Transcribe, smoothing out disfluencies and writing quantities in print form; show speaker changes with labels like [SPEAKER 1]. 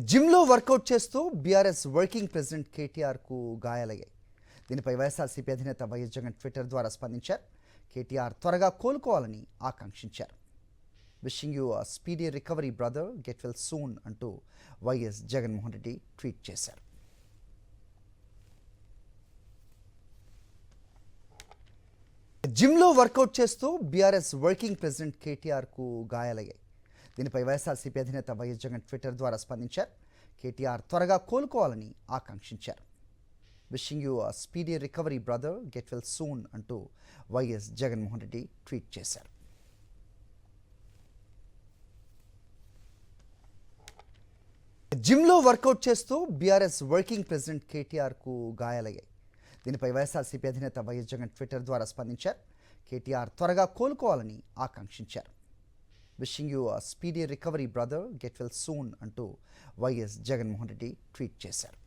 [SPEAKER 1] జిమ్లో వర్కౌట్ చేస్తూ BRS working president కేటీఆర్కు గాయాలయ్యాయి. దీనిపై వైఎస్ఆర్సీపీ అధినేత వైఎస్ జగన్ ట్విట్టర్ ద్వారా స్పందించారు. కేటీఆర్ త్వరగా కోలుకోవాలని ఆకాంక్షించారు. Wishing you speedy recovery brother, get well soon అంటూ వైఎస్ జగన్మోహన్ రెడ్డి ట్వీట్ చేశారు. జిమ్లో వర్కౌట్ చేస్తూ బీఆర్ఎస్ వర్కింగ్ ప్రెసిడెంట్ కేటీఆర్కు గాయాలయ్యాయి. దీనిపై వైఎస్ఆర్సీపీ అధినేత వైఎస్ జగన్ ట్విట్టర్ ద్వారా స్పందించారు. కేటీఆర్ త్వరగా కోలుకోవాలని ఆకాంక్షించారు. Wishing you speedy recovery brother, get well soon అంటూ వైఎస్ జగన్మోహన్ రెడ్డి ట్వీట్ చేశారు. జిమ్లో వర్కౌట్ చేస్తూ బీఆర్ఎస్ వర్కింగ్ ప్రెసిడెంట్ కేటీఆర్కు గాయాలయ్యాయి. దీనిపై వైఎస్ఆర్సీపీ అధినేత వైఎస్ జగన్ ట్విట్టర్ ద్వారా స్పందించారు. కేటీఆర్ త్వరగా కోలుకోవాలని ఆకాంక్షించారు. Wishing you speedy recovery brother, get well soon అంటూ వైఎస్ జగన్మోహన్ రెడ్డి ట్వీట్ చేశారు.